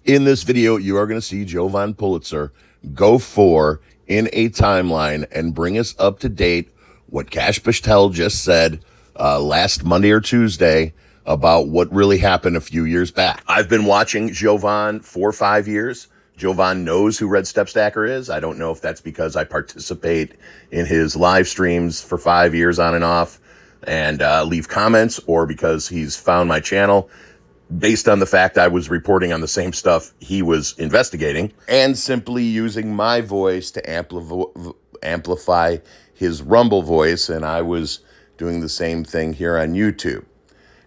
In this video, you are going to see Jovan Pulitzer go for in a timeline and bring us up to date what Kash Patel just said last Monday or Tuesday about what really happened a few years back. I've been watching Jovan for 5 years. Jovan knows who Red Step Stacker is. I don't know if that's because I participate in his live streams for 5 years on and off and leave comments, or because he's found my channel based on the fact I was reporting on the same stuff he was investigating, and simply using my voice to amplify his Rumble voice, and I was doing the same thing here on YouTube.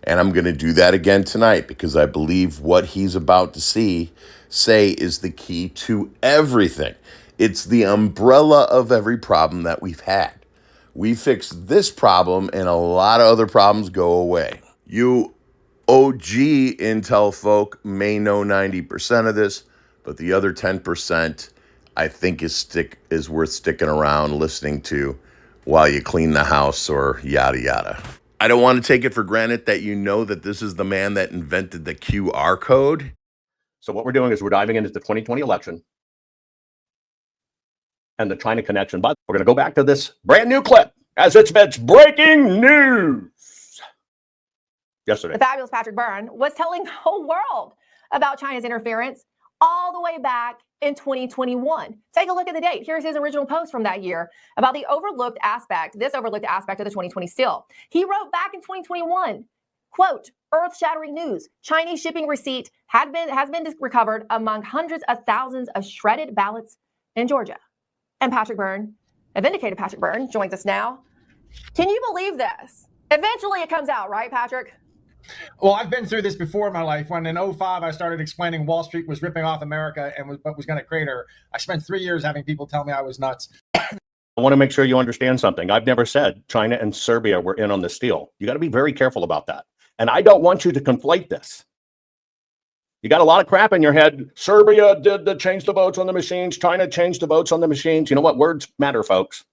And I'm going to do that again tonight because I believe what he's about to say is the key to everything. It's the umbrella of every problem that we've had. We fix this problem and a lot of other problems go away. You OG Intel folk may know 90% of this, but the other 10% I think is worth sticking around listening to while you clean the house or yada yada. I don't want to take it for granted that you know that this is the man that invented the QR code. So what we're doing is we're diving into the 2020 election and the China connection. But we're going to go back to this brand new clip as it's breaking news. Yesterday, the fabulous Patrick Byrne was telling the whole world about China's interference all the way back in 2021. Take a look at the date. Here's his original post from that year about the overlooked aspect of the 2020 steal. He wrote back in 2021, quote, earth-shattering news. Chinese shipping receipt has been recovered among hundreds of thousands of shredded ballots in Georgia. And Patrick Byrne, a vindicated Patrick Byrne, joins us now. Can you believe this? Eventually it comes out, right, Patrick? Well, I've been through this before in my life. When in 2005 I started explaining Wall Street was ripping off America and was going to crater, I spent 3 years having people tell me I was nuts. I want to make sure you understand something. I've never said China and Serbia were in on the steal. You got to be very careful about that. And I don't want you to conflate this. You got a lot of crap in your head. Serbia did change the votes on the machines. China changed the votes on the machines. You know what? Words matter, folks.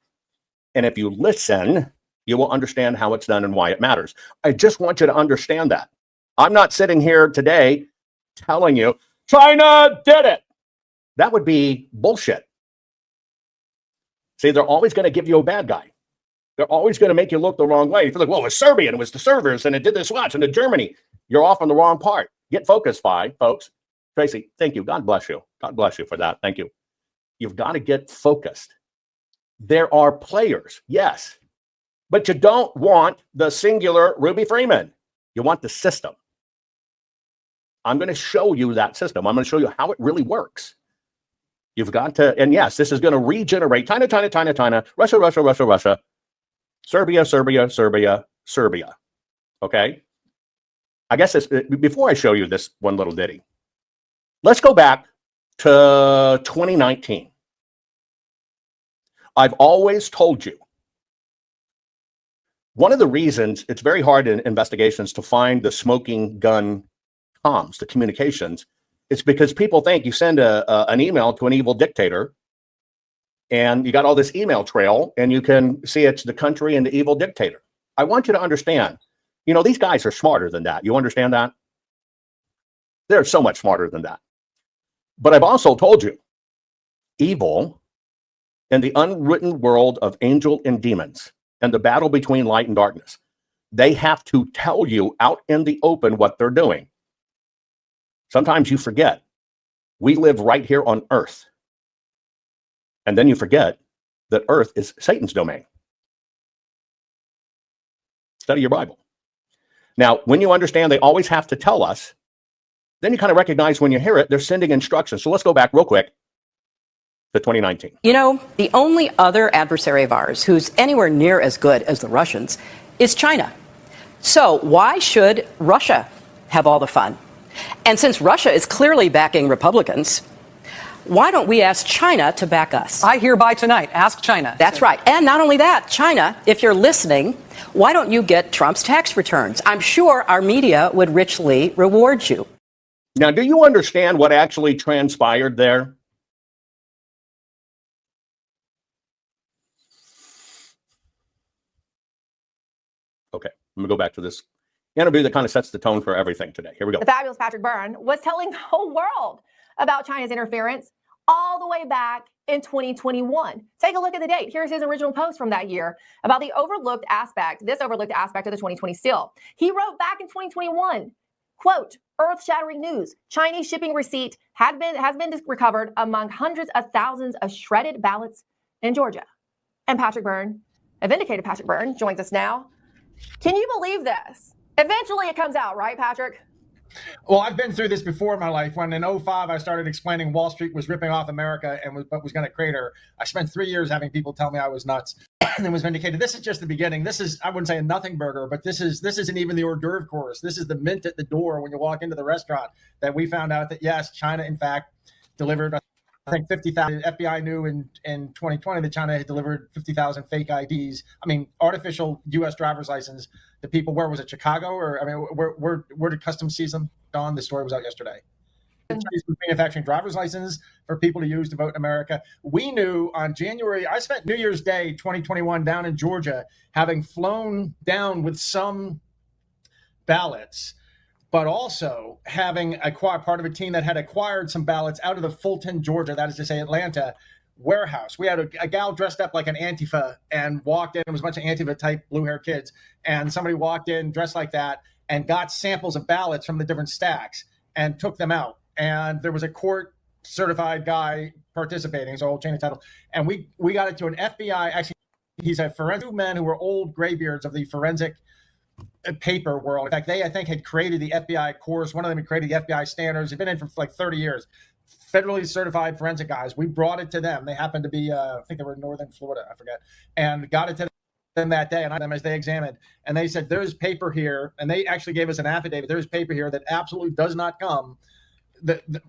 And if you listen, you will understand how it's done and why it matters. I just want you to understand that. I'm not sitting here today telling you, China did it. That would be bullshit. See, they're always going to give you a bad guy. They're always going to make you look the wrong way. If you're like, well, it was Serbia and it was the servers and it did this watch and the Germany. You're off on the wrong part. Get focused, folks. Tracy, thank you. God bless you. God bless you for that. Thank you. You've got to get focused. There are players, yes. But you don't want the singular Ruby Freeman. You want the system. I'm going to show you that system. I'm going to show you how it really works. You've got to, and yes, this is going to regenerate China, Russia, Serbia. Okay? I guess before I show you this one little ditty, let's go back to 2019. I've always told you, one of the reasons it's very hard in investigations to find the smoking gun comms, the communications, it's because people think you send an email to an evil dictator and you got all this email trail and you can see it's the country and the evil dictator. I want you to understand, these guys are smarter than that. You understand that? They're so much smarter than that. But I've also told you, evil in the unwritten world of angel and demons, and the battle between light and darkness, they have to tell you out in the open what they're doing. Sometimes you forget. We live right here on earth. And then you forget that earth is Satan's domain. Study your Bible. Now, when you understand they always have to tell us, then you kind of recognize when you hear it, they're sending instructions. So let's go back real quick to 2019. The only other adversary of ours who's anywhere near as good as the Russians is China. So why should Russia have all the fun? And since Russia is clearly backing Republicans, why don't we ask China to back us? I hereby tonight ask China. That's right. And not only that, China, if you're listening, why don't you get Trump's tax returns? I'm sure our media would richly reward you. Now, do you understand what actually transpired there? Okay, I'm going to go back to this interview that kind of sets the tone for everything today. Here we go. The fabulous Patrick Byrne was telling the whole world about China's interference all the way back in 2021. Take a look at the date. Here's his original post from that year about the overlooked aspect, this overlooked aspect of the 2020 steal. He wrote back in 2021, quote, earth-shattering news. Chinese shipping receipt has been recovered among hundreds of thousands of shredded ballots in Georgia. And Patrick Byrne, a vindicated Patrick Byrne, joins us now. Can you believe this? Eventually it comes out, right, Patrick? Well, I've been through this before in my life. When in 05, I started explaining Wall Street was ripping off America and was going to crater. I spent 3 years having people tell me I was nuts and then was vindicated. This is just the beginning. This is, I wouldn't say a nothing burger, but this isn't even the hors d'oeuvre course. This is the mint at the door when you walk into the restaurant, that we found out that, yes, China, in fact, delivered, I think 50,000. FBI knew in 2020 that China had delivered 50,000 fake IDs. I mean, artificial U.S. driver's license to people. Where was it? Chicago? Or I mean, where did Customs seize them? Dawn, the story was out yesterday. Chinese was manufacturing driver's licenses for people to use to vote in America. We knew on January. I spent New Year's Day 2021 down in Georgia, having flown down with some ballots, but also having acquired part of a team that had acquired some ballots out of the Fulton, Georgia, that is to say Atlanta, warehouse. We had a gal dressed up like an Antifa and walked in. It was a bunch of Antifa type blue hair kids. And somebody walked in dressed like that and got samples of ballots from the different stacks and took them out. And there was a court certified guy participating, so old chain of title. And we got it to an FBI. Actually, he's a forensic men who were old graybeards of the forensic paper world. In fact, they, I think, had created the FBI course. One of them had created the FBI standards. They've been in for like 30 years. Federally certified forensic guys. We brought it to them. They happened to be, I think they were in northern Florida, I forget, and got it to them that day. And I them as they examined, and they said, "There's paper here," and they actually gave us an affidavit. There's paper here that absolutely does not come.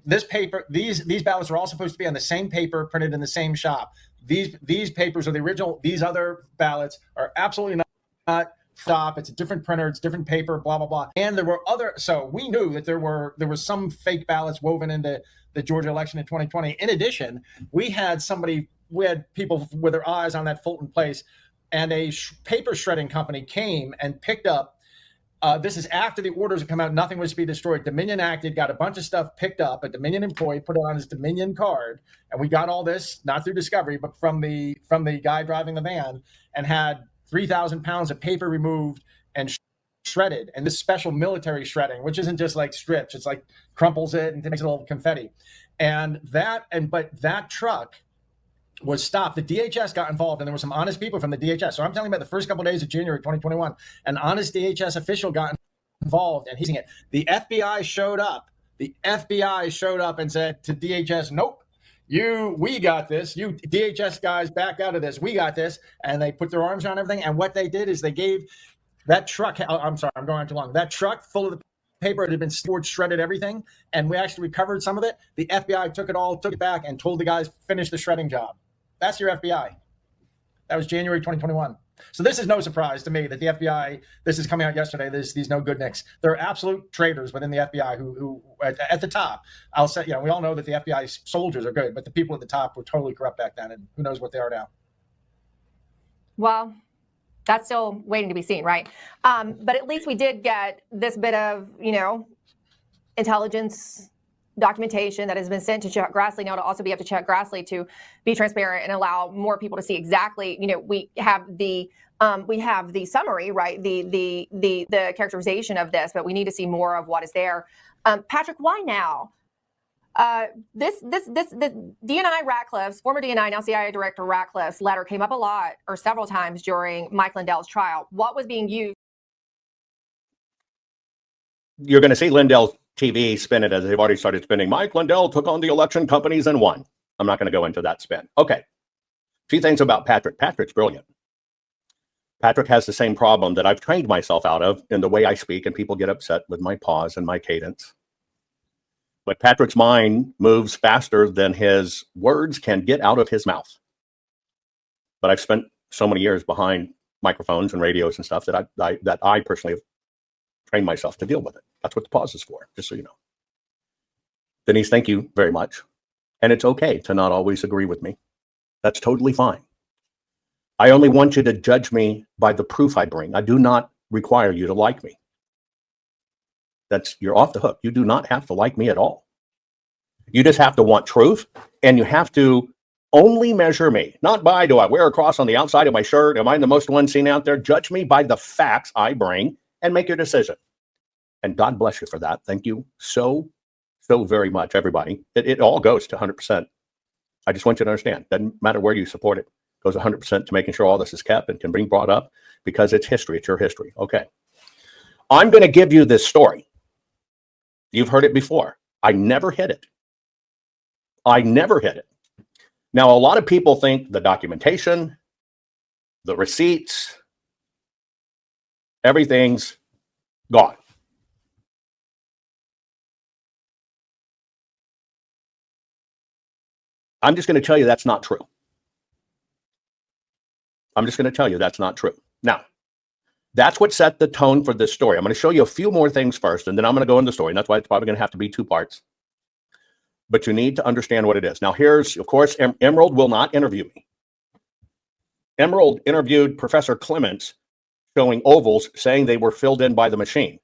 This paper, these ballots are all supposed to be on the same paper, printed in the same shop. These papers are the original. These other ballots are absolutely not. Stop. It's a different printer. It's different paper. Blah blah blah. And there were other. So we knew that there was some fake ballots woven into the Georgia election in 2020. In addition, we had people with their eyes on that Fulton place, and a paper shredding company came and picked up. This is after the orders had come out. Nothing was to be destroyed. Dominion acted, got a bunch of stuff picked up. A Dominion employee put it on his Dominion card, and we got all this not through discovery, but from the guy driving the van, and had 3,000 pounds of paper removed and shredded. And this special military shredding, which isn't just like strips, it's like crumples it and makes it a little confetti. But that truck was stopped. The DHS got involved, and there were some honest people from the DHS. So I'm telling you about the first couple of days of January 2021. An honest DHS official got involved, and he's saying it. The FBI showed up. The FBI showed up and said to DHS, "Nope. We got this. You DHS guys back out of this. We got this." And they put their arms around everything. And what they did is they gave that truck, I'm sorry, I'm going on too long. That truck full of the paper, it had been stored, shredded everything. And we actually recovered some of it. The FBI took it back and told the guys, finish the shredding job. That's your FBI. That was January 2021. So this is no surprise to me that the FBI, this is coming out yesterday, these no good nicks. They're absolute traitors within the FBI who at the top, I'll say, we all know that the FBI soldiers are good, but the people at the top were totally corrupt back then, and who knows what they are now. Well, that's still waiting to be seen, right? But at least we did get this bit of, intelligence documentation that has been sent to Chuck Grassley. Now to also be up to Chuck Grassley to be transparent and allow more people to see exactly, we have the summary, right? The characterization of this, but we need to see more of what is there. Patrick, why now? This DNI Ratcliffe's, former DNI, now CIA Director Ratcliffe's letter came up a lot or several times during Mike Lindell's trial. What was being used? You're going to see Lindell TV spin it as they've already started spinning. Mike Lindell took on the election companies and won. I'm not going to go into that spin. Okay. Few things about Patrick. Patrick's brilliant. Patrick has the same problem that I've trained myself out of in the way I speak, and people get upset with my pause and my cadence. But Patrick's mind moves faster than his words can get out of his mouth. But I've spent so many years behind microphones and radios and stuff that I personally have trained myself to deal with it. That's what the pause is for, just so you know. Denise, thank you very much. And it's okay to not always agree with me. That's totally fine. I only want you to judge me by the proof I bring. I do not require you to like me. You're off the hook. You do not have to like me at all. You just have to want truth, and you have to only measure me, not by do I wear a cross on the outside of my shirt? Am I the most one seen out there? Judge me by the facts I bring and make your decision. And God bless you for that. Thank you so very much, everybody. It all goes to 100%. I just want you to understand, doesn't matter where you support it, goes 100% to making sure all this is kept and can be brought up because it's history. It's your history. Okay. I'm going to give you this story. You've heard it before. I never hid it. I never hid it. Now, a lot of people think the documentation, the receipts, everything's gone. I'm just going to tell you that's not true. I'm just going to tell you that's not true. Now, that's what set the tone for this story. I'm going to show you a few more things first, and then I'm going to go into the story. And that's why it's probably going to have to be 2 parts. But you need to understand what it is. Now, here's, of course, Emerald will not interview me. Emerald interviewed Professor Clements showing ovals, saying they were filled in by the machine.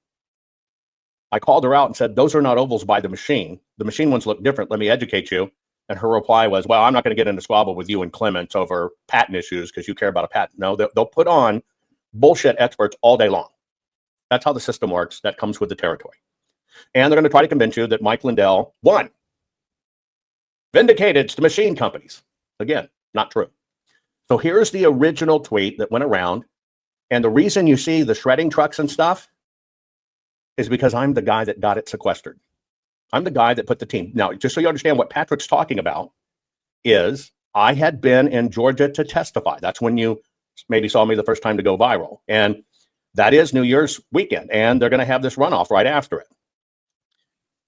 I called her out and said, those are not ovals by the machine. The machine ones look different. Let me educate you. And her reply was, well, I'm not going to get into squabble with you and Clements over patent issues because you care about a patent. No, they'll put on bullshit experts all day long. That's how the system works. That comes with the territory. And they're going to try to convince you that Mike Lindell won. Vindicated, it's the machine companies. Again, not true. So here's the original tweet that went around. And the reason you see the shredding trucks and stuff is because I'm the guy that got it sequestered. I'm the guy that put the team. Now, just so you understand what Patrick's talking about is I had been in Georgia to testify. That's when you maybe saw me the first time to go viral. And that is New Year's weekend. And they're going to have this runoff right after it.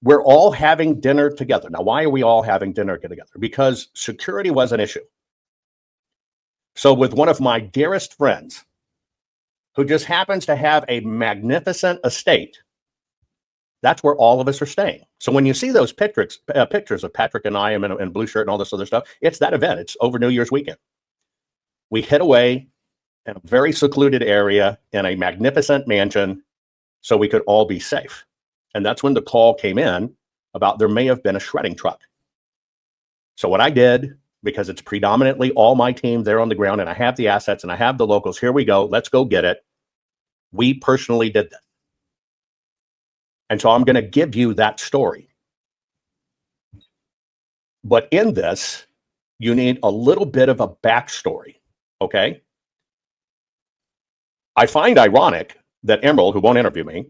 We're all having dinner together. Now, why are we all having dinner together? Because security was an issue. So with one of my dearest friends, who just happens to have a magnificent estate, that's where all of us are staying. So when you see those pictures of Patrick and I am in blue shirt and all this other stuff, it's that event. It's over New Year's weekend. We hid away in a very secluded area in a magnificent mansion so we could all be safe. And that's when the call came in about there may have been a shredding truck. So what I did, because it's predominantly all my team there on the ground and I have the assets and I have the locals, here we go, let's go get it. We personally did that. And so I'm going to give you that story. But in this, you need a little bit of a backstory, okay? I find ironic that Emerald, who won't interview me,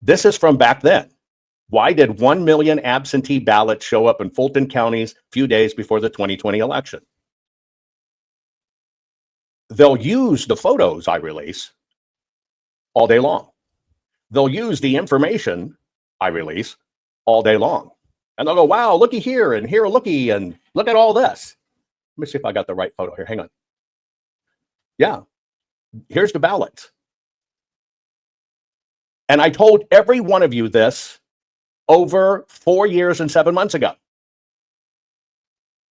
this is from back then. Why did 1 million absentee ballots show up in Fulton counties a few days before the 2020 election? They'll use the photos I release all day long. They'll use the information I release all day long. And they'll go, wow, looky here and here, looky, and look at all this. Let me see if I got the right photo here. Hang on. Yeah, here's the ballots. And I told every one of you this over 4 years and 7 months ago.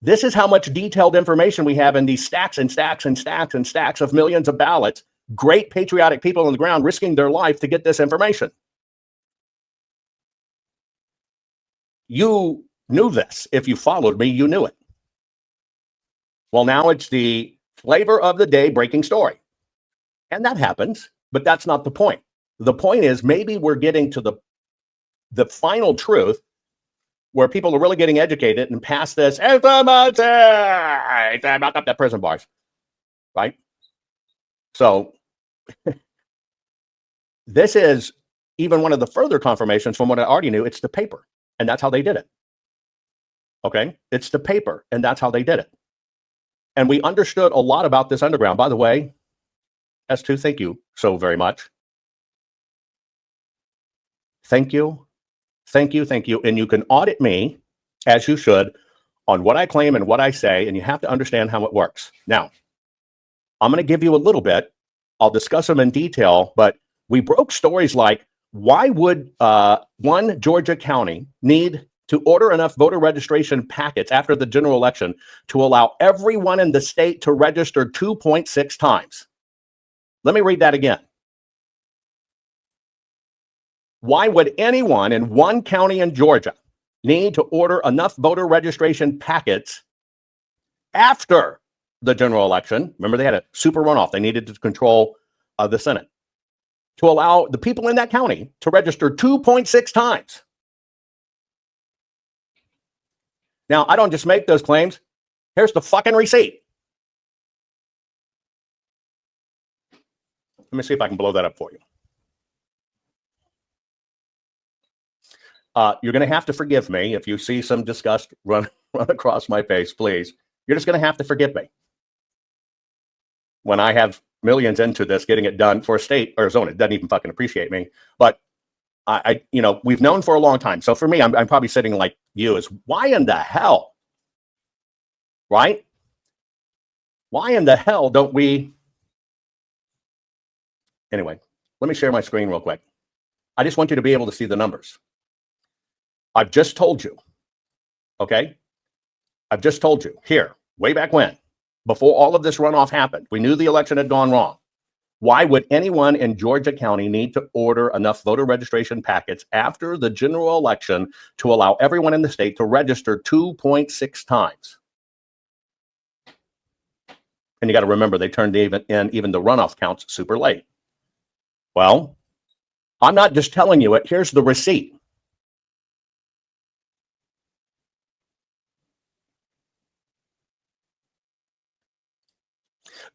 This is how much detailed information we have in these stacks and stacks and stacks and stacks of millions of ballots. Great patriotic people on the ground risking their life to get this information. You knew this. If you followed me, you knew it. Well, now it's the flavor of the day breaking story. And that happens, but that's not the point. The point is maybe we're getting to the final truth where people are really getting educated and past this about the prison bars, right? So this is even one of the further confirmations from what I already knew. It's the paper, and that's how they did it. Okay? It's the paper, and that's how they did it. And we understood a lot about this underground. By the way, S2, thank you so very much. Thank you. Thank you. Thank you. And you can audit me, as you should, on what I claim and what I say, and you have to understand how it works. Now, I'm going to give you a little bit. I'll discuss them in detail, but we broke stories like, why would one Georgia county need to order enough voter registration packets after the general election to allow everyone in the state to register 2.6 times? Let me read that again. Why would anyone in one county in Georgia need to order enough voter registration packets after the general election. Remember, they had a super runoff. They needed to control the Senate to allow the people in that county to register 2.6 times. Now, I don't just make those claims. Here's the fucking receipt. Let me see if I can blow that up for you. You're going to have to forgive me if you see some disgust run across my face, please. You're just going to have to forgive me. When I have millions into this, getting it done for a state, Arizona, it doesn't even fucking appreciate me. But we've known for a long time. So for me, I'm probably sitting like you is, why in the hell, right? Why in the hell don't we? Anyway, let me share my screen real quick. I just want you to be able to see the numbers. I've just told you, okay? I've just told you here, way back when, before all of this runoff happened, we knew the election had gone wrong. Why would anyone in Georgia County need to order enough voter registration packets after the general election to allow everyone in the state to register 2.6 times? And you got to remember, they turned even the runoff counts super late. Well, I'm not just telling you it. Here's the receipt.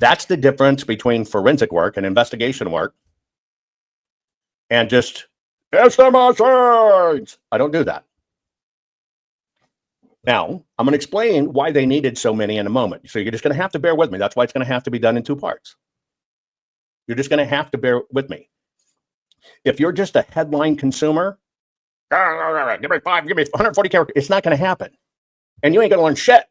That's the difference between forensic work and investigation work and just estimations. I don't do that. Now, I'm going to explain why they needed so many in a moment. So you're just going to have to bear with me. That's why it's going to have to be done in two parts. You're just going to have to bear with me. If you're just a headline consumer, give me 140 characters, it's not going to happen. And you ain't going to learn shit.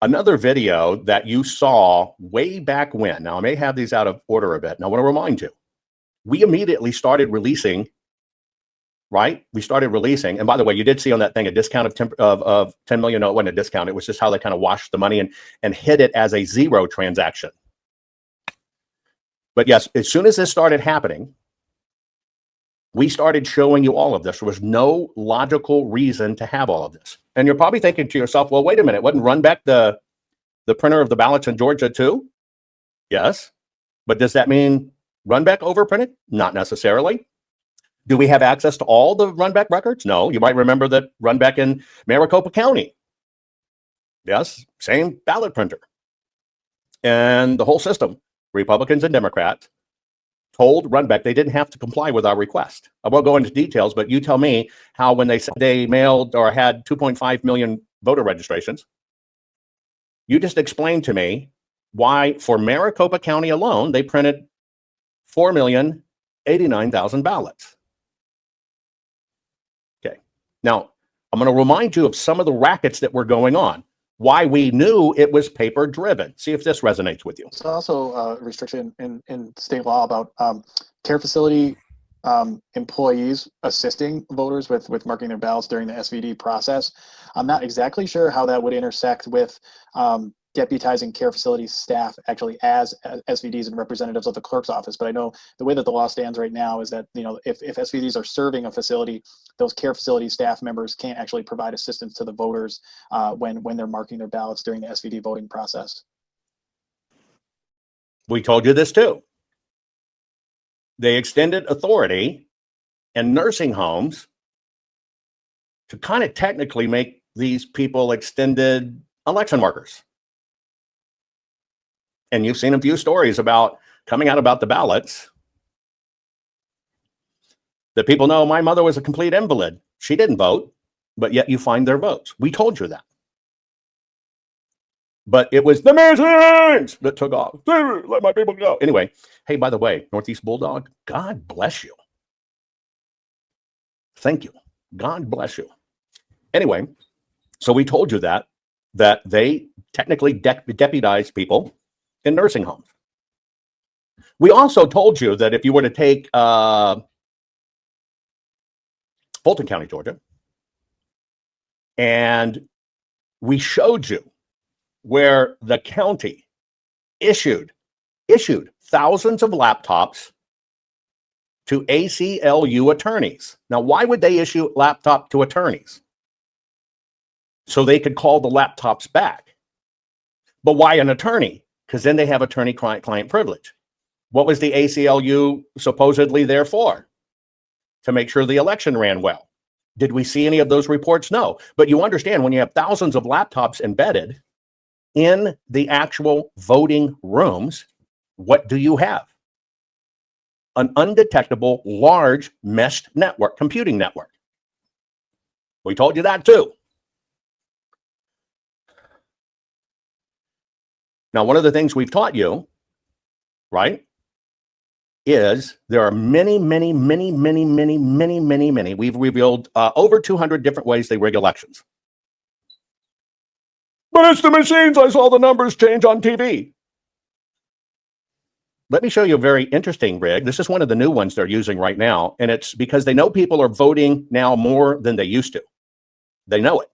Another video that you saw way back when, now I may have these out of order a bit, and I want to remind you, we immediately started releasing, right? We started releasing, and by the way, you did see on that thing a discount of 10 million. No, it wasn't a discount. It was just how they kind of washed the money and hid it as a zero transaction. But yes, as soon as this started happening, we started showing you all of this. There was no logical reason to have all of this. And you're probably thinking to yourself, well, wait a minute, wasn't Runbeck the printer of the ballots in Georgia too? Yes. But does that mean Runbeck overprinted? Not necessarily. Do we have access to all the Runbeck records? No. You might remember that Runbeck in Maricopa County. Yes, same ballot printer. And the whole system, Republicans and Democrats, told Runbeck they didn't have to comply with our request. I won't go into details, but you tell me how when they said they mailed or had 2.5 million voter registrations, you just explained to me why for Maricopa County alone, they printed 4,089,000 ballots. Okay. Now, I'm going to remind you of some of the rackets that were going on, why we knew it was paper driven. See if this resonates with you. It's also a restriction in state law about care facility employees assisting voters with marking their ballots during the SVD process. I'm not exactly sure how that would intersect with deputizing care facility staff actually as SVDs and representatives of the clerk's office. But I know the way that the law stands right now is that, you know, if SVDs are serving a facility, those care facility staff members can't actually provide assistance to the voters when they're marking their ballots during the SVD voting process. We told you this too. They extended authority in nursing homes to kind of technically make these people extended election workers. And you've seen a few stories about coming out about the ballots that people know. My mother was a complete invalid. She didn't vote, but yet you find their votes. We told you that. But it was the Masons that took off. Let my people go. Anyway, hey, by the way, Northeast Bulldog, God bless you. Thank you. God bless you. Anyway, so we told you that they technically deputized people in nursing homes. We also told you that if you were to take Fulton County, Georgia, and we showed you where the county issued thousands of laptops to ACLU attorneys. Now, why would they issue laptop to attorneys? So they could call the laptops back. But why an attorney? Because then they have attorney-client privilege. What was the ACLU supposedly there for? To make sure the election ran well. Did we see any of those reports? No. But you understand, when you have thousands of laptops embedded in the actual voting rooms, what do you have? An undetectable, large, meshed network, computing network. We told you that too. Now, one of the things we've taught you, right, is there are many, we've revealed over 200 different ways they rig elections. But it's the machines. I saw the numbers change on TV. Let me show you a very interesting rig. This is one of the new ones they're using right now, and it's because they know people are voting now more than they used to. They know it.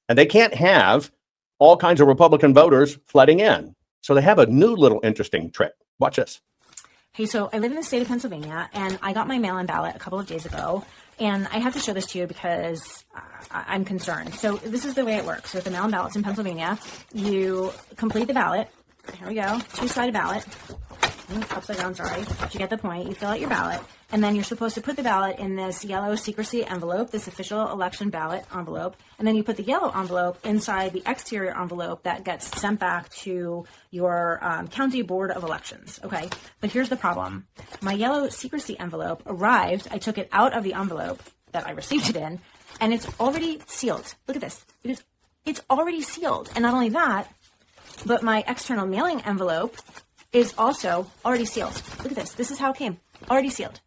And they can't have all kinds of Republican voters flooding in. So they have a new little interesting trick. Watch this. Hey, so I live in the state of Pennsylvania, and I got my mail-in ballot a couple of days ago, and I have to show this to you because I'm concerned. So this is the way it works. With the mail-in ballots in Pennsylvania, you complete the ballot. Here we go, two-sided ballot. Upside down, sorry. But you get the point. You fill out your ballot, and then you're supposed to put the ballot in this yellow secrecy envelope, this official election ballot envelope, and then you put the yellow envelope inside the exterior envelope that gets sent back to your county board of elections. Okay, but here's the problem. My yellow secrecy envelope arrived. I took it out of the envelope that I received it in, and it's already sealed. Look at this. It's already sealed, and not only that, but my external mailing envelope is also already sealed. Look at this. This is how it came. Already sealed.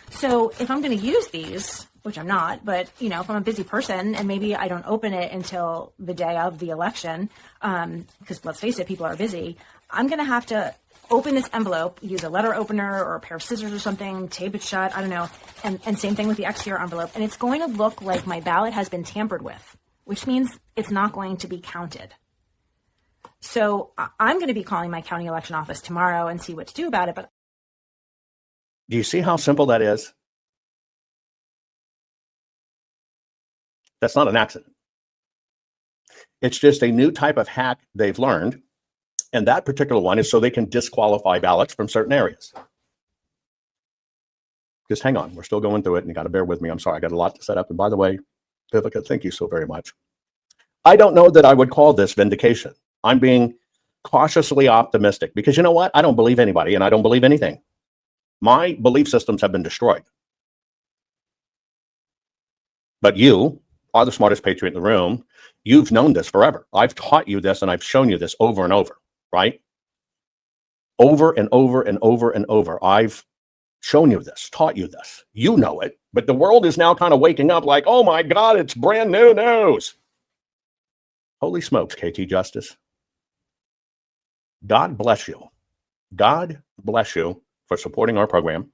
So if I'm going to use these, which I'm not, but you know, if I'm a busy person and maybe I don't open it until the day of the election, because let's face it, people are busy, I'm going to have to open this envelope, use a letter opener or a pair of scissors or something, tape it shut, I don't know, and same thing with the exterior envelope. And it's going to look like my ballot has been tampered with, which means it's not going to be counted. So I'm going to be calling my county election office tomorrow and see what to do about it. But do you see how simple that is? That's not an accident. It's just a new type of hack they've learned. And that particular one is so they can disqualify ballots from certain areas. Just hang on. We're still going through it, and you got to bear with me. I'm sorry. I got a lot to set up. And by the way, Vivica, thank you so very much. I don't know that I would call this vindication. I'm being cautiously optimistic because you know what? I don't believe anybody and I don't believe anything. My belief systems have been destroyed. But you are the smartest patriot in the room. You've known this forever. I've taught you this and I've shown you this over and over, right? Over and over and over and over. I've shown you this, taught you this. You know it, but the world is now kind of waking up like, oh my God, it's brand new news. Holy smokes, KT Justice. God bless you. God bless you for supporting our program.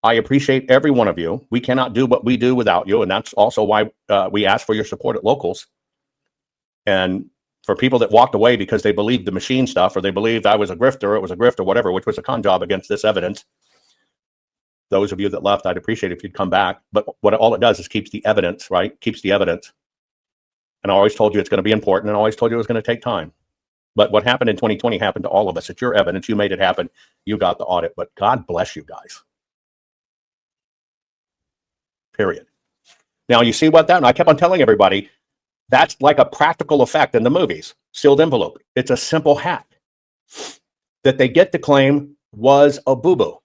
I appreciate every one of you. We cannot do what we do without you, and that's also why we ask for your support at locals. And for people that walked away because they believed the machine stuff or they believed I was a grifter, it was a grift or whatever, which was a con job against this evidence. Those of you that left, I'd appreciate if you'd come back. But what all it does is keeps the evidence, right? Keeps the evidence. And I always told you it's going to be important, and I always told you it was going to take time. But what happened in 2020 happened to all of us. It's your evidence. You made it happen. You got the audit. But God bless you guys. Period. Now, you see what that, and I kept on telling everybody, that's like a practical effect in the movies. Sealed envelope. It's a simple hack that they get to claim was a boo-boo.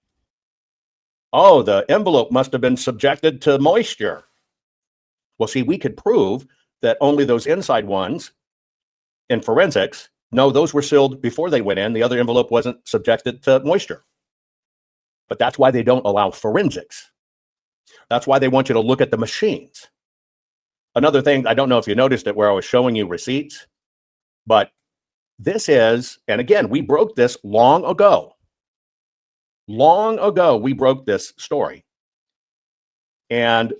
Oh, the envelope must have been subjected to moisture. Well, see, we could prove that only those inside ones in forensics, no, those were sealed before they went in. The other envelope wasn't subjected to moisture. But that's why they don't allow forensics. That's why they want you to look at the machines. Another thing, I don't know if you noticed it where I was showing you receipts, but this is, and again, we broke this long ago. Long ago, we broke this story. And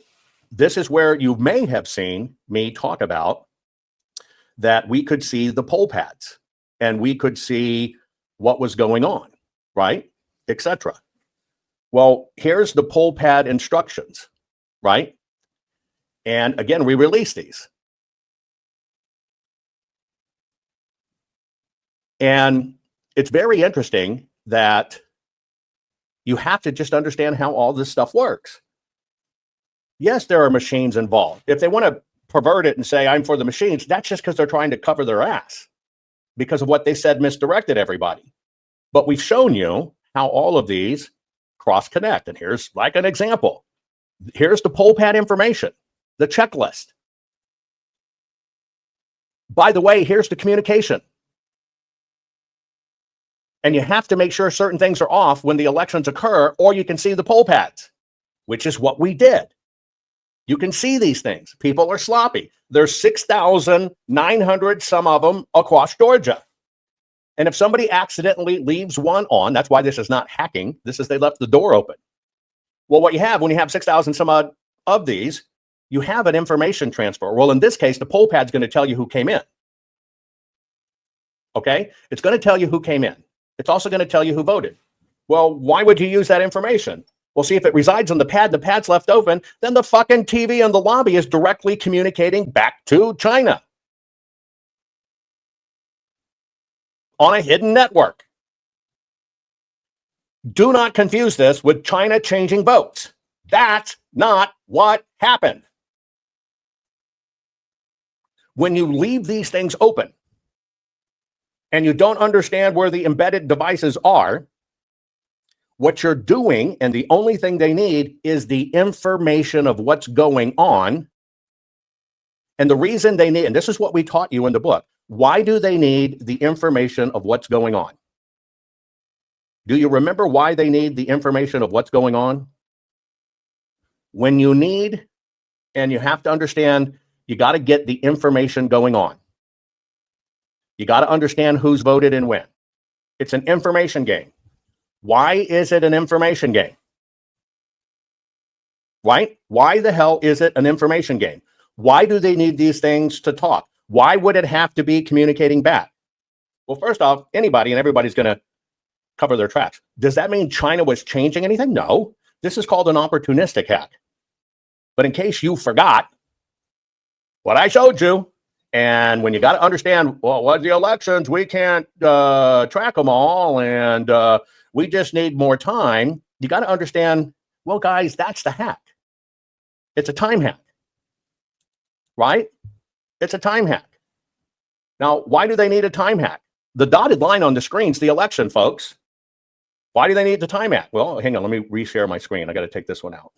this is where you may have seen me talk about that we could see the poll pads and we could see what was going on, right? Etc. Well, here's the poll pad instructions, right? And again, we release these. And it's very interesting that you have to just understand how all this stuff works. Yes, there are machines involved. If they want to pervert it and say, I'm for the machines, that's just because they're trying to cover their ass because of what they said misdirected everybody. But we've shown you how all of these cross-connect. And here's like an example. Here's the poll pad information, the checklist. By the way, here's the communication. And you have to make sure certain things are off when the elections occur, or you can see the poll pads, which is what we did. You can see these things. People are sloppy. There's 6,900, some of them, across Georgia. And if somebody accidentally leaves one on, that's why this is not hacking. This is they left the door open. Well, what you have when you have 6,000 some odd of these, you have an information transfer. Well, in this case, the poll pad's going to tell you who came in. Okay? It's going to tell you who came in. It's also going to tell you who voted. Well, why would you use that information? Well, see, if it resides on the pad, the pad's left open, then the fucking TV in the lobby is directly communicating back to China on a hidden network. Do not confuse this with China changing votes. That's not what happened. When you leave these things open and you don't understand where the embedded devices are, what you're doing, and the only thing they need is the information of what's going on. And the reason they need, and this is what we taught you in the book, why do they need the information of what's going on? Do you remember why they need the information of what's going on? When you need, and you have to understand, you got to get the information going on. You got to understand who's voted and when. It's an information game. Why is it an information game? Right? Why the hell is it an information game? Why do they need these things to talk? Why would it have to be communicating back? Well, first off, anybody and everybody's going to cover their tracks. Does that mean China was changing anything? No. This is called an opportunistic hack. But in case you forgot what I showed you, and when you got to understand, well, what the elections, we can't track them all, and we just need more time. You got to understand, well, guys, that's the hack. It's a time hack, right? It's a time hack. Now, why do they need a time hack? The dotted line on the screen is the election, folks. Why do they need the time hack? Well, hang on, let me reshare my screen. I got to take this one out.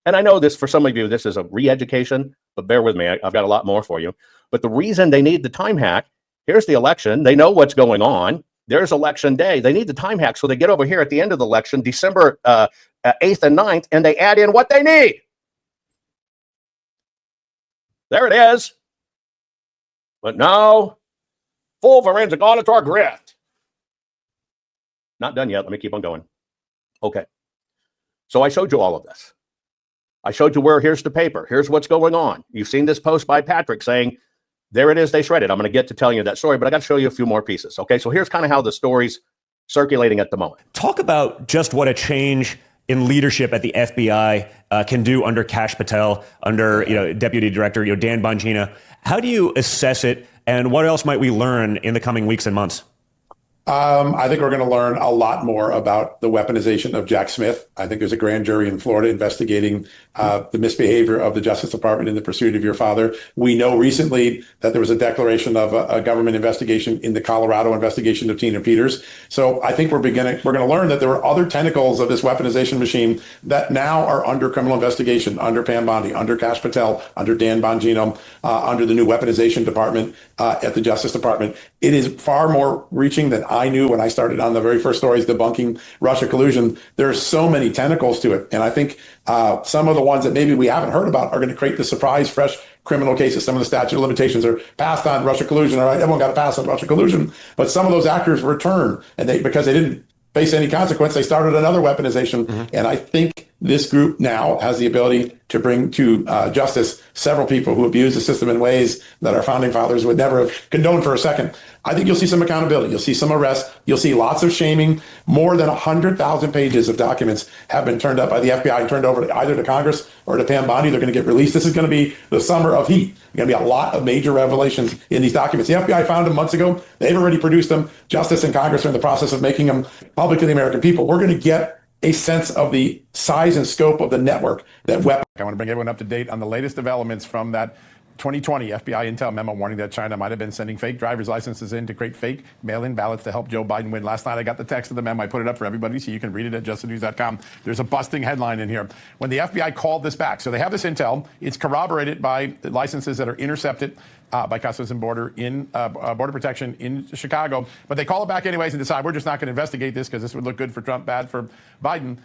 And I know this, for some of you, this is a re-education, but bear with me. I've got a lot more for you. But the reason they need the time hack, here's the election. They know what's going on. There's election day. They need the time hack. So they get over here at the end of the election, December 8th and 9th, and they add in what they need. There it is. But no, full forensic auditor grift. Not done yet. Let me keep on going. Okay. So I showed you all of this. I showed you where, here's the paper. Here's what's going on. You've seen this post by Patrick saying, there it is, they shredded. I'm going to get to telling you that story, but I got to show you a few more pieces. Okay, so here's kind of how the story's circulating at the moment. Talk about just what a change in leadership at the FBI can do under Kash Patel, under Deputy Director Dan Bongino. How do you assess it, and what else might we learn in the coming weeks and months? I think we're going to learn a lot more about the weaponization of Jack Smith. I think there's a grand jury in Florida investigating the misbehavior of the Justice Department in the pursuit of your father. We know recently that there was a declaration of a government investigation in the Colorado investigation of Tina Peters. So I think we're going to learn that there were other tentacles of this weaponization machine that now are under criminal investigation, under Pam Bondi, under Kash Patel, under Dan Bongino, under the new weaponization department at the Justice Department. It is far more reaching than I knew when I started on the very first stories debunking Russia collusion. There are so many tentacles to it. And I think some of the ones that maybe we haven't heard about are going to create the surprise, fresh criminal cases. Some of the statute of limitations are passed on Russia collusion. All right, everyone got to pass on Russia collusion. But some of those actors return, and because they didn't face any consequence, they started another weaponization. Mm-hmm. And I think This group now has the ability to bring to justice several people who abuse the system in ways that our founding fathers would never have condoned for a second. I think you'll see some accountability. You'll see some arrests. You'll see lots of shaming. More than 100,000 pages of documents have been turned up by the FBI and turned over either to Congress or to Pam Bondi. They're going to get released. This is going to be the summer of heat. There's going to be a lot of major revelations in these documents. The FBI found them months ago. They've already produced them. Justice and Congress are in the process of making them public to the American people. We're going to get a sense of the size and scope of the network that weapon. I want to bring everyone up to date on the latest developments from that 2020 FBI intel memo warning that China might have been sending fake driver's licenses in to create fake mail-in ballots to help Joe Biden win. Last night, I got the text of the memo. I put it up for everybody so you can read it at justthenews.com. There's a busting headline in here. When the FBI called this back, so they have this intel. It's corroborated by licenses that are intercepted by Customs and Border Protection in Chicago. But they call it back anyways and decide we're just not going to investigate this because this would look good for Trump, bad for Biden.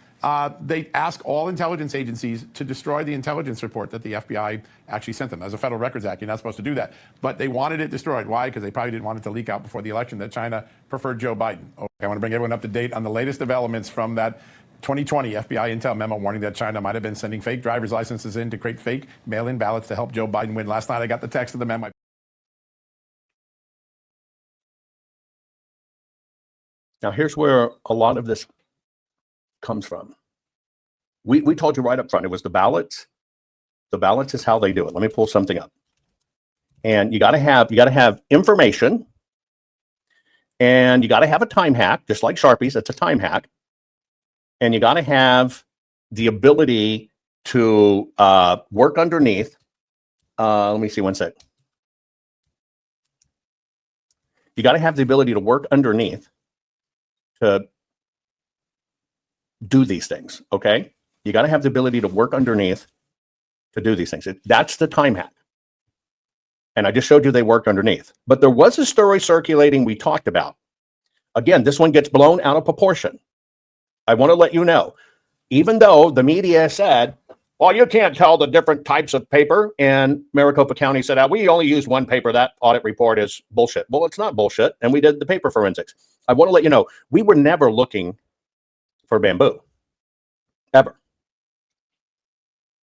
They ask all intelligence agencies to destroy the intelligence report that the FBI actually sent them. As a Federal Records Act, you're not supposed to do that. But they wanted it destroyed. Why? Because they probably didn't want it to leak out before the election that China preferred Joe Biden. Okay, I want to bring everyone up to date on the latest developments from that 2020 FBI intel memo warning that China might have been sending fake driver's licenses in to create fake mail-in ballots to help Joe Biden win. Last night, I got the text of the memo. Now, here's where a lot of this comes from. We told you right up front, it was the ballots. The ballots is how they do it. Let me pull something up. And you got to have information, and you got to have a time hack, just like Sharpies. It's a time hack, and you got to have the ability to work underneath. Let me see one sec. You got to have the ability to work underneath to do these things, okay? You got to have the ability to work underneath to do these things. That's the time hack. And I just showed you they worked underneath. But there was a story circulating we talked about. Again, this one gets blown out of proportion. I want to let you know, even though the media said, well, you can't tell the different types of paper, and Maricopa County said, we only use one paper. That audit report is bullshit. Well, it's not bullshit, and we did the paper forensics. I want to let you know, we were never looking for bamboo, ever.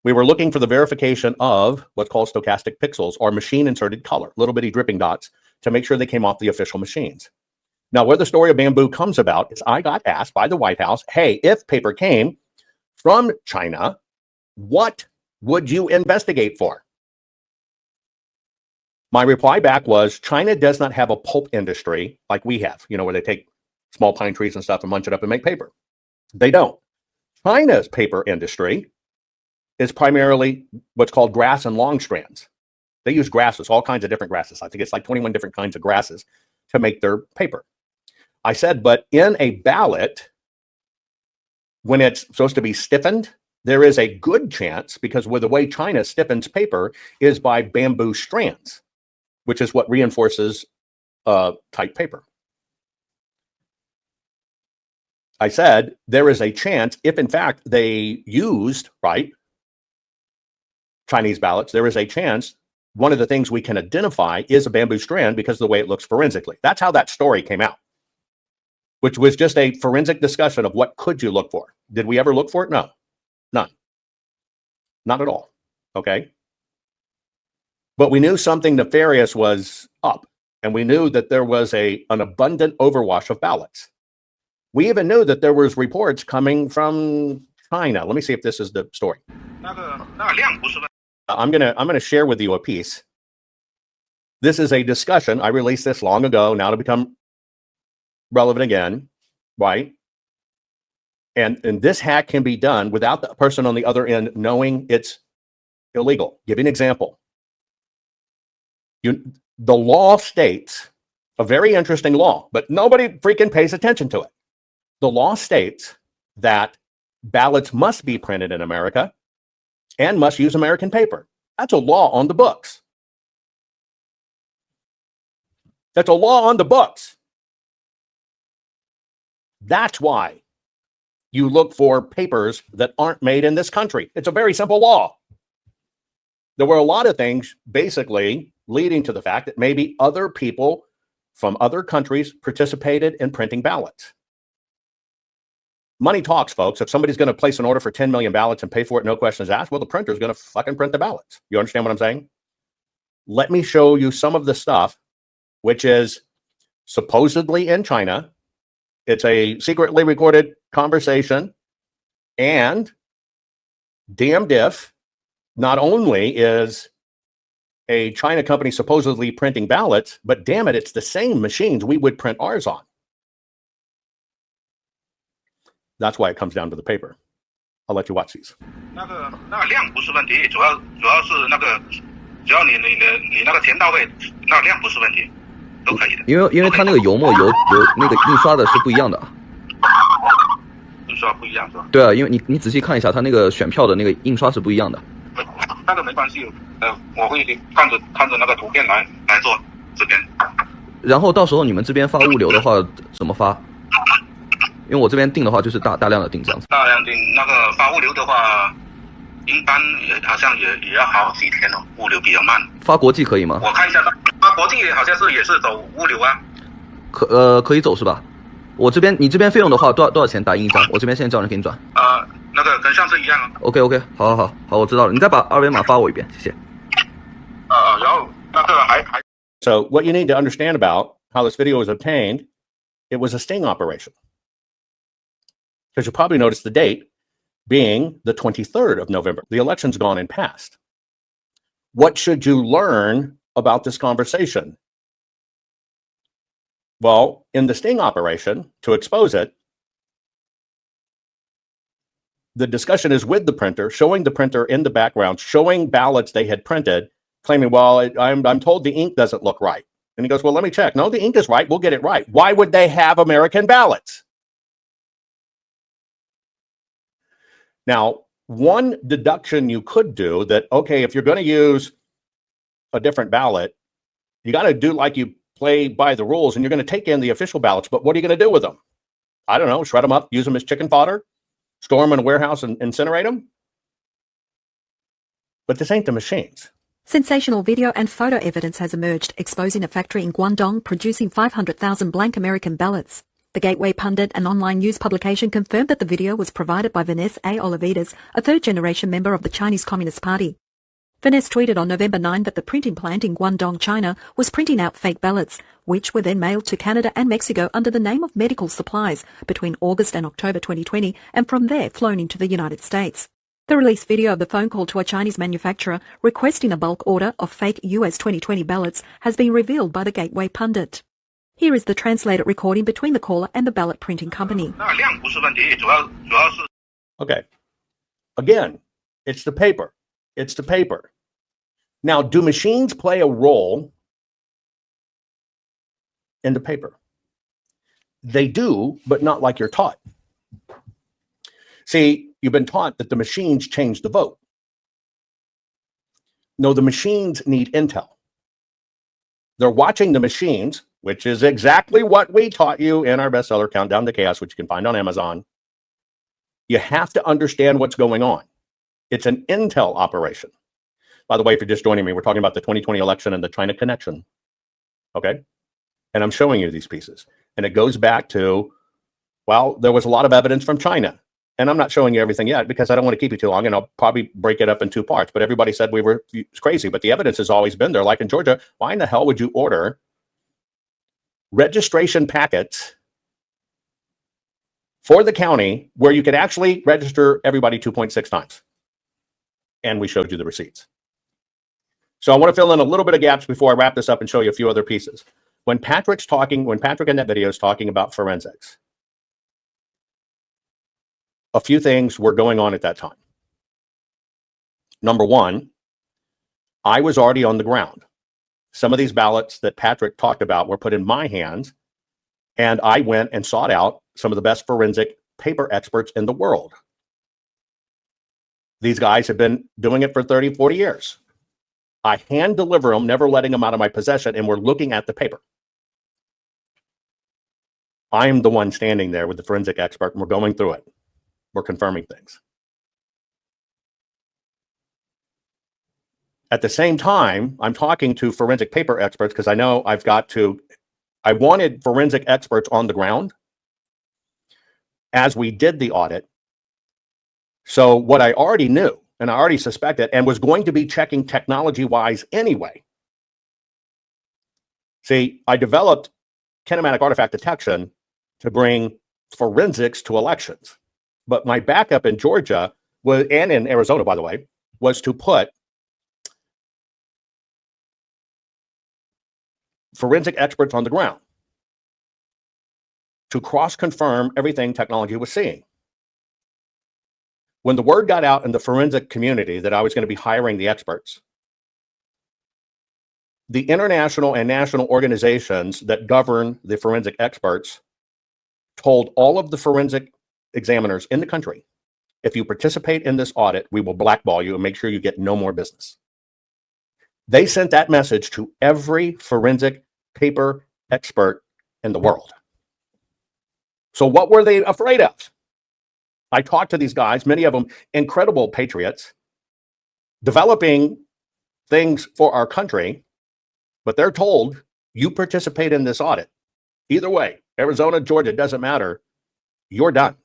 We were looking for the verification of what's called stochastic pixels, or machine-inserted color, little bitty dripping dots, to make sure they came off the official machines. Now, where the story of bamboo comes about is I got asked by the White House, hey, if paper came from China, what would you investigate for? My reply back was, China does not have a pulp industry like we have, where they take small pine trees and stuff and munch it up and make paper. They don't. China's paper industry is primarily what's called grass and long strands. They use grasses, all kinds of different grasses. I think it's like 21 different kinds of grasses to make their paper. I said, but in a ballot, when it's supposed to be stiffened, there is a good chance, because with the way China stiffens paper is by bamboo strands, which is what reinforces tight paper. I said, there is a chance, if in fact they used, Chinese ballots, there is a chance one of the things we can identify is a bamboo strand because of the way it looks forensically. That's how that story came out, which was just a forensic discussion of what could you look for. Did we ever look for it? No. None. Not at all. Okay. But we knew something nefarious was up, and we knew that there was an abundant overwash of ballots. We even knew that there was reports coming from China. Let me see if this is the story. I'm gonna share with you a piece. This is a discussion. I released this long ago, now to become relevant again, right? And this hack can be done without the person on the other end knowing it's illegal. Give you an example. The law states, a very interesting law, but nobody freaking pays attention to it. The law states that ballots must be printed in America and must use American paper. That's a law on the books. That's a law on the books. That's why you look for papers that aren't made in this country. It's a very simple law. There were a lot of things basically leading to the fact that maybe other people from other countries participated in printing ballots. money talks, folks. If somebody's going to place an order for 10 million ballots and pay for it, no questions asked, well, the printer's going to fucking print the ballots. You understand what I'm saying? Let me show you some of the stuff, which is supposedly in China. It's a secretly recorded conversation. And damned if not only is a China company supposedly printing ballots, but damn it, it's the same machines we would print ours on. That's why it comes down to the paper. I'll let you watch these. 那个量不是问题，主要是那个，只要你那个填到位，那量不是问题，都可以的。因为它那个油墨有那个印刷的是不一样的。印刷不一样是吧？对啊，因为你仔细看一下，它那个选票的那个印刷是不一样的。那个没关系，我会看着那个图片来做这边。然后到时候你们这边发物流的话怎么发？因为我这边订的话就是大量的订这样子。大量订那个发物流的话，一般好像也要好几天哦，物流比较慢。发国际可以吗？我看一下，发国际好像也是走物流啊。可以走是吧？你这边费用的话多少钱打印一张？我这边现在叫人给你转。那个跟上次一样啊。OK， 好，我知道了。你再把二维码发我一遍，谢谢。然后那个还。So what you need to understand about how this video was obtained, it was a sting operation. Because you probably noticed the date being the 23rd of November. The election's gone and passed. What should you learn about this conversation? Well, in the sting operation, to expose it, the discussion is with the printer, showing the printer in the background, showing ballots they had printed, claiming, well, I'm told the ink doesn't look right. And he goes, well, let me check. No, the ink is right. We'll get it right. Why would they have American ballots? Now, one deduction you could do that, okay, if you're going to use a different ballot, you got to do like you play by the rules and you're going to take in the official ballots, but what are you going to do with them? I don't know, shred them up, use them as chicken fodder, store them in a warehouse and incinerate them? But this ain't the machines. Sensational video and photo evidence has emerged exposing a factory in Guangdong producing 500,000 blank American ballots. The Gateway Pundit, an online news publication, confirmed that the video was provided by Vanessa A. Olivides, a third-generation member of the Chinese Communist Party. Vanessa tweeted on November 9 that the printing plant in Guangdong, China, was printing out fake ballots, which were then mailed to Canada and Mexico under the name of medical supplies between August and October 2020, and from there flown into the United States. The released video of the phone call to a Chinese manufacturer requesting a bulk order of fake US 2020 ballots has been revealed by the Gateway Pundit. Here is the translated recording between the caller and the ballot printing company. Okay. Again, it's the paper. It's the paper. Now, do machines play a role in the paper? They do, but not like you're taught. See, you've been taught that the machines change the vote. No, the machines need intel. They're watching the machines, which is exactly what we taught you in our bestseller, Countdown to Chaos, which you can find on Amazon. You have to understand what's going on. It's an intel operation. By the way, if you're just joining me, we're talking about the 2020 election and the China connection. Okay? And I'm showing you these pieces. And it goes back to, well, there was a lot of evidence from China. And I'm not showing you everything yet because I don't want to keep you too long, and I'll probably break it up in two parts. But everybody said we were crazy, but the evidence has always been there. Like in Georgia, why in the hell would you order registration packets for the county where you could actually register everybody 2.6 times? And we showed you the receipts. So I want to fill in a little bit of gaps before I wrap this up and show you a few other pieces. When Patrick in that video is talking about forensics, a few things were going on at that time. Number one, I was already on the ground. Some of these ballots that Patrick talked about were put in my hands, and I went and sought out some of the best forensic paper experts in the world. These guys have been doing it for 30, 40 years. I hand deliver them, never letting them out of my possession, and we're looking at the paper. I'm the one standing there with the forensic expert, and we're going through it. We're confirming things. At the same time, I'm talking to forensic paper experts because I know I wanted forensic experts on the ground as we did the audit. So what I already knew and I already suspected and was going to be checking technology-wise anyway. See, I developed kinematic artifact detection to bring forensics to elections. But my backup in Georgia was, and in Arizona, by the way, was to put forensic experts on the ground to cross-confirm everything technology was seeing. When the word got out in the forensic community that I was going to be hiring the experts, the international and national organizations that govern the forensic experts told all of the forensic examiners in the country, if you participate in this audit, we will blackball you and make sure you get no more business. They sent that message to every forensic paper expert in the world. So what were they afraid of? I talked to these guys, many of them incredible patriots, developing things for our country, but they're told, you participate in this audit. Either way, Arizona, Georgia, doesn't matter. You're done.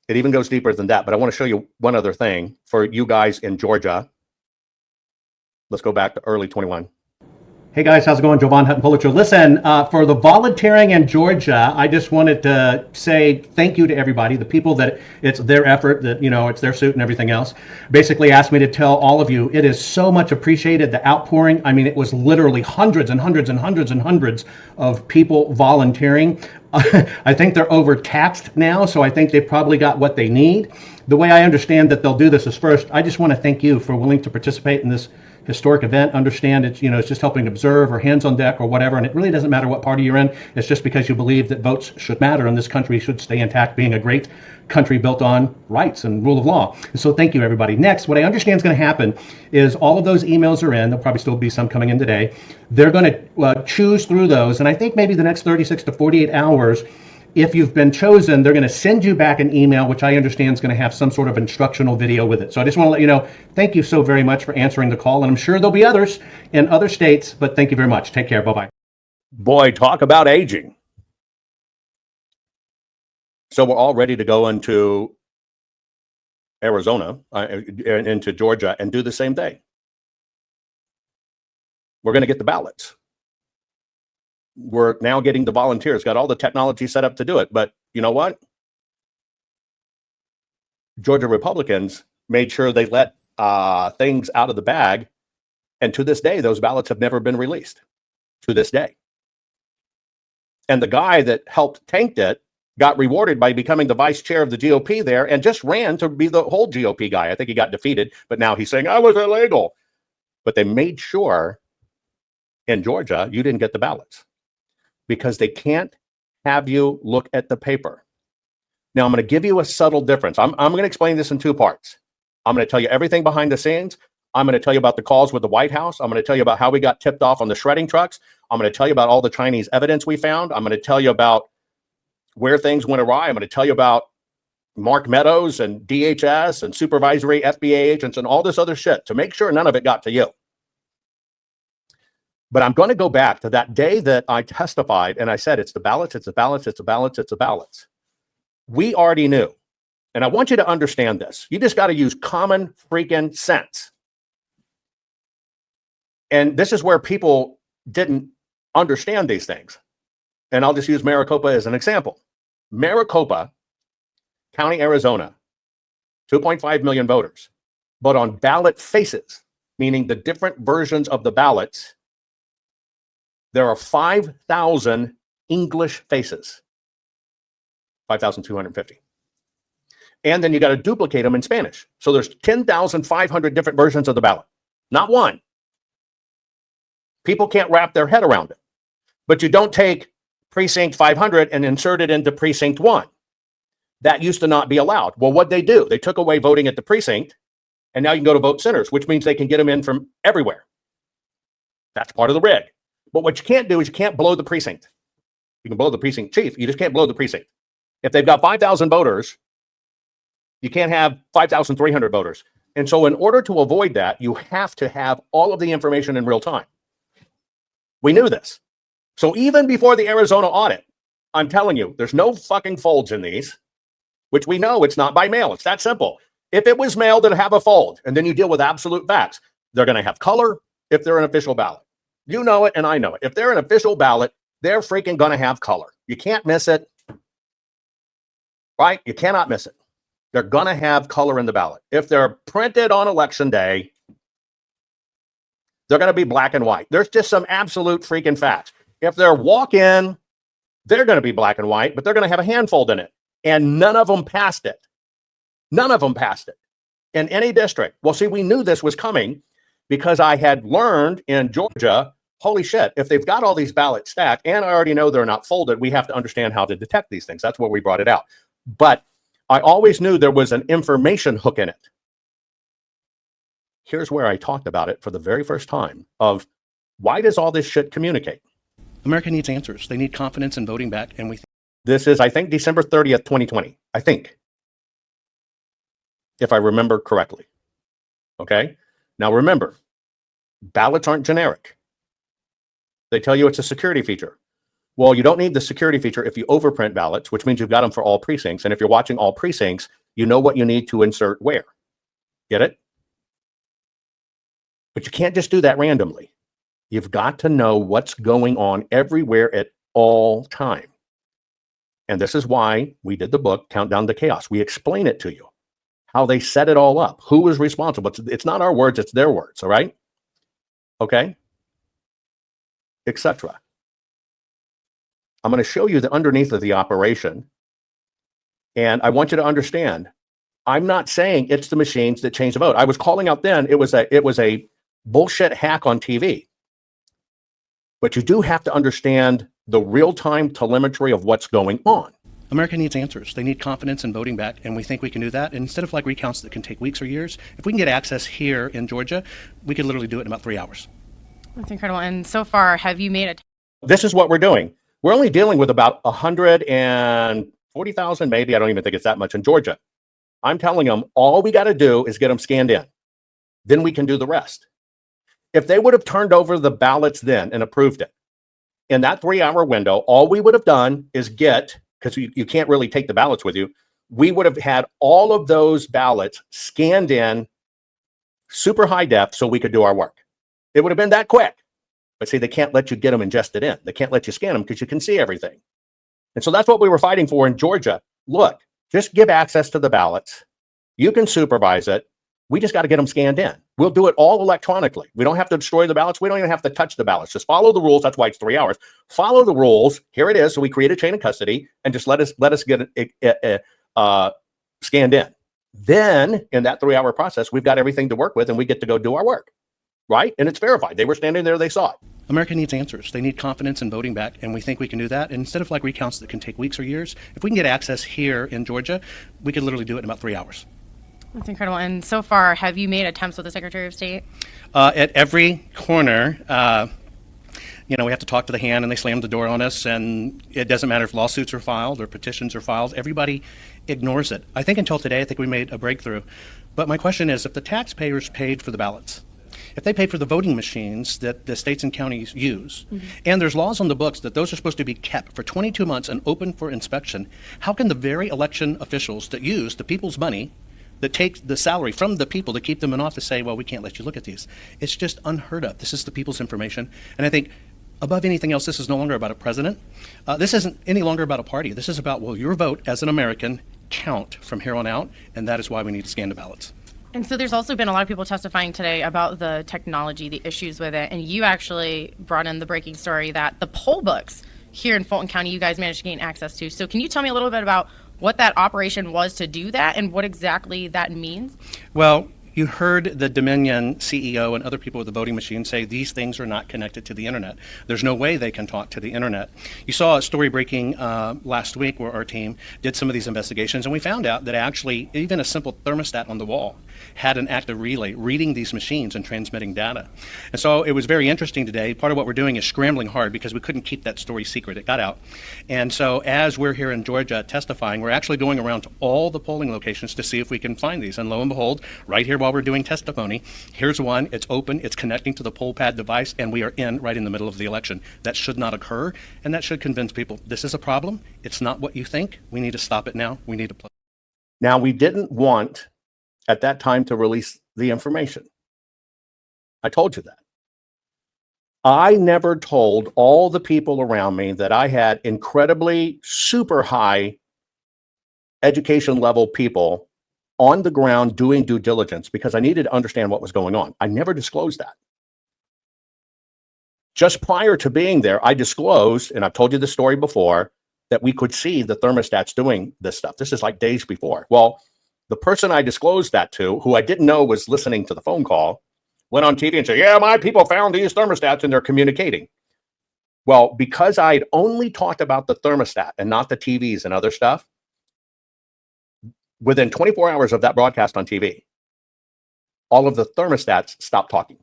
It even goes deeper than that, but I want to show you one other thing for you guys in Georgia. Let's go back to early 21. Hey guys, how's it going? Jovan Hutton Pulitzer. Listen, for the volunteering in Georgia, I just wanted to say thank you to everybody, the people that it's their effort, that, you know, it's their suit and everything else. Basically asked me to tell all of you, it is so much appreciated, the outpouring. I mean, it was literally hundreds and hundreds and hundreds and hundreds of people volunteering. I think they're overtaxed now, so I think they've probably got what they need. The way I understand that they'll do this is, first, I just want to thank you for willing to participate in this historic event. Understand it's, you know, it's just helping observe or hands on deck or whatever, and it really doesn't matter what party you're in. It's just because you believe that votes should matter and this country should stay intact, being a great country built on rights and rule of law. And so thank you, everybody. Next, what I understand is going to happen is all of those emails are in. There'll probably still be some coming in today. They're going to choose through those, and I think maybe the next 36 to 48 hours, if you've been chosen, they're going to send you back an email, which I understand is going to have some sort of instructional video with it. So I just want to let you know, thank you so very much for answering the call. And I'm sure there'll be others in other states, but thank you very much. Take care. Bye-bye. Boy, talk about aging. So we're all ready to go into Arizona, into Georgia, and do the same thing. We're going to get the ballots. We're now getting the volunteers, got all the technology set up to do it. But you know what? Georgia Republicans made sure they let things out of the bag. And to this day, those ballots have never been released. To this day. And the guy that helped tank it got rewarded by becoming the vice chair of the GOP there and just ran to be the whole GOP guy. I think he got defeated, but now he's saying, I was illegal. But they made sure in Georgia, you didn't get the ballots, because they can't have you look at the paper. Now, I'm going to give you a subtle difference. I'm going to explain this in two parts. I'm going to tell you everything behind the scenes. I'm going to tell you about the calls with the White House. I'm going to tell you about how we got tipped off on the shredding trucks. I'm going to tell you about all the Chinese evidence we found. I'm going to tell you about where things went awry. I'm going to tell you about Mark Meadows and DHS and supervisory FBI agents and all this other shit to make sure none of it got to you. But I'm going to go back to that day that I testified and I said, it's the ballots, it's the ballots, it's the ballots, it's the ballots. We already knew. And I want you to understand this. You just got to use common freaking sense. And this is where people didn't understand these things. And I'll just use Maricopa as an example. Maricopa County, Arizona, 2.5 million voters. But on ballot faces, meaning the different versions of the ballots, there are 5,000 English faces, 5,250. And then you got to duplicate them in Spanish. So there's 10,500 different versions of the ballot, not one. People can't wrap their head around it. But you don't take precinct 500 and insert it into precinct 1. That used to not be allowed. Well, what'd they do? They took away voting at the precinct, and now you can go to vote centers, which means they can get them in from everywhere. That's part of the rig. But what you can't do is you can't blow the precinct. You can blow the precinct chief. You just can't blow the precinct. If they've got 5,000 voters, you can't have 5,300 voters. And so in order to avoid that, you have to have all of the information in real time. We knew this. So even before the Arizona audit, I'm telling you, there's no fucking folds in these, which we know it's not by mail. It's that simple. If it was mailed, it'd have a fold. And then you deal with absolute facts. They're going to have color if they're an official ballot. You know it, and I know it. If they're an official ballot, they're freaking going to have color. You can't miss it. Right? You cannot miss it. They're going to have color in the ballot. If they're printed on election day, they're going to be black and white. There's just some absolute freaking facts. If they're walk-in, they're going to be black and white, but they're going to have a handfold in it. And none of them passed it. None of them passed it in any district. Well, see, we knew this was coming because I had learned in Georgia, holy shit, if they've got all these ballots stacked, and I already know they're not folded, we have to understand how to detect these things. That's where we brought it out. But I always knew there was an information hook in it. Here's where I talked about it for the very first time of why does all this shit communicate? America needs answers. They need confidence in voting back, and we. This is, I think, December 30th, 2020. I think, if I remember correctly. Okay. Now remember, ballots aren't generic. They tell you it's a security feature. Well, you don't need the security feature if you overprint ballots, which means you've got them for all precincts. And if you're watching all precincts, you know what you need to insert where. Get it? But you can't just do that randomly. You've got to know what's going on everywhere at all time. And this is why we did the book, Countdown to Chaos. We explain it to you, how they set it all up, who was responsible. It's not our words, it's their words, all right? Okay? Etc. I'm going to show you the underneath of the operation. And I want you to understand, I'm not saying it's the machines that change the vote. I was calling out then, it was a bullshit hack on TV. But you do have to understand the real-time telemetry of what's going on. America needs answers. They need confidence in voting back, and we think we can do that. And instead of like recounts that can take weeks or years, if we can get access here in Georgia, we could literally do it in about 3 hours. That's incredible. And so far, have you made This is what we're doing. We're only dealing with about 140,000, maybe. I don't even think it's that much in Georgia. I'm telling them all we got to do is get them scanned in. Then we can do the rest. If they would have turned over the ballots then and approved it, in that 3-hour window, all we would have done is get, because you can't really take the ballots with you, we would have had all of those ballots scanned in super high def so we could do our work. It would have been that quick. But see, they can't let you get them ingested in. They can't let you scan them because you can see everything. And so that's what we were fighting for in Georgia. Look, just give access to the ballots. You can supervise it. We just got to get them scanned in. We'll do it all electronically. We don't have to destroy the ballots. We don't even have to touch the ballots. Just follow the rules. That's why it's 3 hours. Follow the rules. Here it is. So we create a chain of custody and just let us get it scanned in. Then in that 3-hour process, we've got everything to work with and we get to go do our work. Right? And it's verified. They were standing there. They saw it. America needs answers. They need confidence in voting back, and we think we can do that. And instead of like recounts that can take weeks or years, if we can get access here in Georgia, we could literally do it in about 3 hours. That's incredible. And so far, have you made attempts with the Secretary of State? At every corner, we have to talk to the hand, and they slam the door on us, and it doesn't matter if lawsuits are filed or petitions are filed. Everybody ignores it. I think until today, I think we made a breakthrough. But my question is, if the taxpayers paid for the ballots, if they pay for the voting machines that the states and counties use, and there's laws on the books that those are supposed to be kept for 22 months and open for inspection, how can the very election officials that use the people's money, that take the salary from the people to keep them in office, say, well, we can't let you look at these? It's just unheard of. This is the people's information. And I think above anything else, this is no longer about a president. This isn't any longer about a party. This is about, will your vote as an American count from here on out? And that is why we need to scan the ballots. And so there's also been a lot of people testifying today about the technology, the issues with it. And you actually brought in the breaking story that the poll books here in Fulton County, you guys managed to gain access to. So can you tell me a little bit about what that operation was to do that and what exactly that means? Well, you heard the Dominion CEO and other people with the voting machine say these things are not connected to the internet. There's no way they can talk to the internet. You saw a story breaking last week where our team did some of these investigations, and we found out that actually even a simple thermostat on the wall had an active relay reading these machines and transmitting data. And so it was very interesting today. Part of what we're doing is scrambling hard because we couldn't keep that story secret. It got out. And so as we're here in Georgia testifying, we're actually going around to all the polling locations to see if we can find these. And lo and behold, right here while while we're doing testimony. Here's one. It's open. It's connecting to the poll pad device, and we are right in the middle of the election. That should not occur, and that should convince people this is a problem. It's not what you think. We need to stop it now. We need to play. Now, we didn't want at that time to release the information. I told you that. I never told all the people around me that I had incredibly super high education level people on the ground doing due diligence because I needed to understand what was going on. I never disclosed that. Just prior to being there, I disclosed, and I've told you the story before, that we could see the thermostats doing this stuff. This is like days before. Well, the person I disclosed that to, who I didn't know was listening to the phone call, went on TV and said, yeah, my people found these thermostats and they're communicating. Well, because I'd only talked about the thermostat and not the TVs and other stuff, within 24 hours of that broadcast on TV, all of the thermostats stopped talking.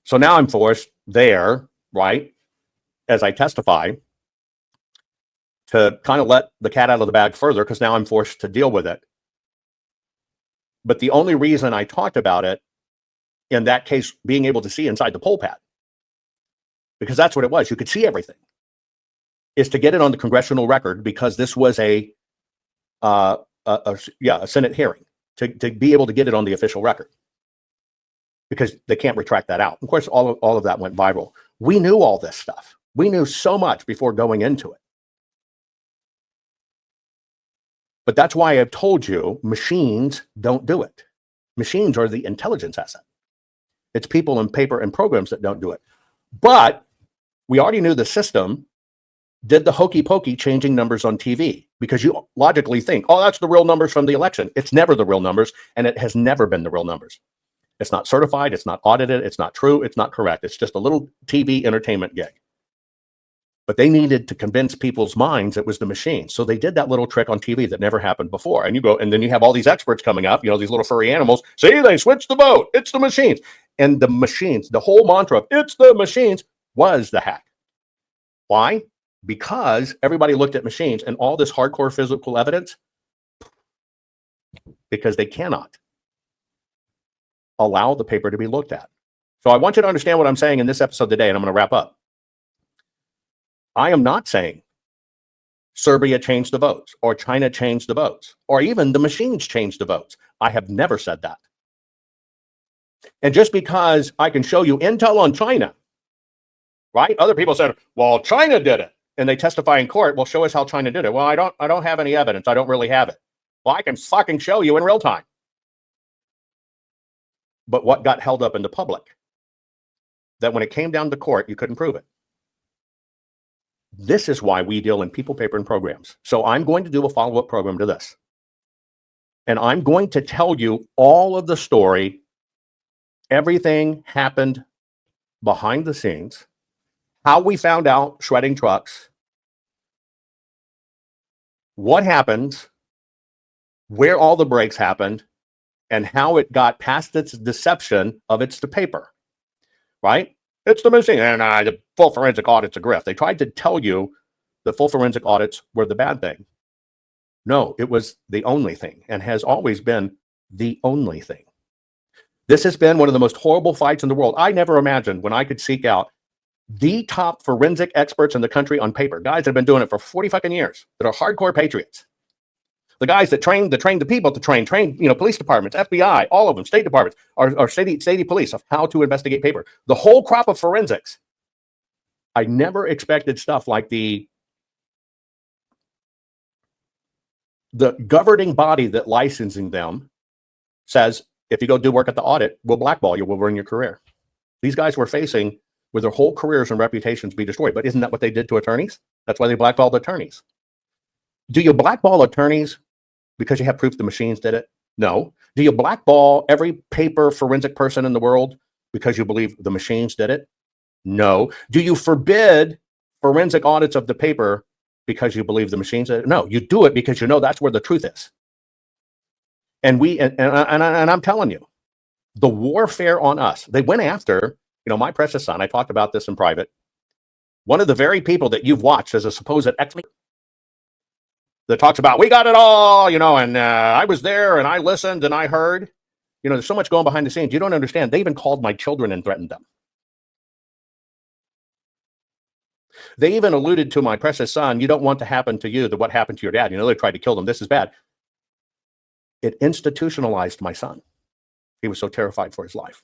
So now I'm forced there, right, as I testify, to kind of let the cat out of the bag further because now I'm forced to deal with it. But the only reason I talked about it, in that case, being able to see inside the poll pad, because that's what it was. You could see everything, is to get it on the congressional record because this was a Senate hearing, to be able to get it on the official record because they can't retract that out. Of course, all of that went viral. We knew all this stuff. We knew so much before going into it. But that's why I've told you machines don't do it. Machines are the intelligence asset. It's people and paper and programs that don't do it. But we already knew the system did the hokey pokey changing numbers on TV because you logically think, oh, that's the real numbers from the election. It's never the real numbers, and it has never been the real numbers. It's not certified. It's not audited. It's not true. It's not correct. It's just a little TV entertainment gig. But they needed to convince people's minds it was the machine. So they did that little trick on TV that never happened before. And you go, and then you have all these experts coming up, you know, these little furry animals. See, they switched the vote. It's the machines. And the machines, the whole mantra of it's the machines was the hack. Why? Because everybody looked at machines and all this hardcore physical evidence, because they cannot allow the paper to be looked at. So I want you to understand what I'm saying in this episode today, and I'm going to wrap up. I am not saying Serbia changed the votes or China changed the votes or even the machines changed the votes. I have never said that. And just because I can show you intel on China, right? Other people said, well, China did it. And they testify in court. Well, show us how China did it. Well, I don't have any evidence. I don't really have it. Well, I can fucking show you in real time. But what got held up in the public? That when it came down to court, you couldn't prove it. This is why we deal in people, paper, and programs. So I'm going to do a follow-up program to this. And I'm going to tell you all of the story. Everything happened behind the scenes. How we found out shredding trucks. What happened. Where all the breaks happened. And how it got past its deception of it's the paper. Right? It's the machine. And the full forensic audit's a grift. They tried to tell you the full forensic audits were the bad thing. No, it was the only thing and has always been the only thing. This has been one of the most horrible fights in the world. I never imagined when I could seek out the top forensic experts in the country on paper, guys that have been doing it for 40 fucking years, that are hardcore patriots. The guys that train the people to train, police departments, FBI, all of them, State departments, or state police of how to investigate paper. The whole crop of forensics. I never expected stuff like the governing body that licensing them says, if you go do work at the audit, we'll blackball you, we'll ruin your career. These guys were facing with their whole careers and reputations be destroyed. But isn't that what they did to attorneys? That's why they blackballed attorneys. Do you blackball attorneys because you have proof the machines did it? No. Do you blackball every paper forensic person in the world because you believe the machines did it? No. Do you forbid forensic audits of the paper because you believe the machines did it? No. You do it because you know that's where the truth is. And I'm telling you, the warfare on us, they went after, my precious son, I talked about this in private, one of the very people that you've watched as a supposed expert, that talks about we got it all, and I was there and I listened and I heard. There's so much going behind the scenes. You don't understand. They even called my children and threatened them. They even alluded to my precious son. You don't want to happen to you what happened to your dad. They tried to kill them. This is bad. It institutionalized my son. He was so terrified for his life.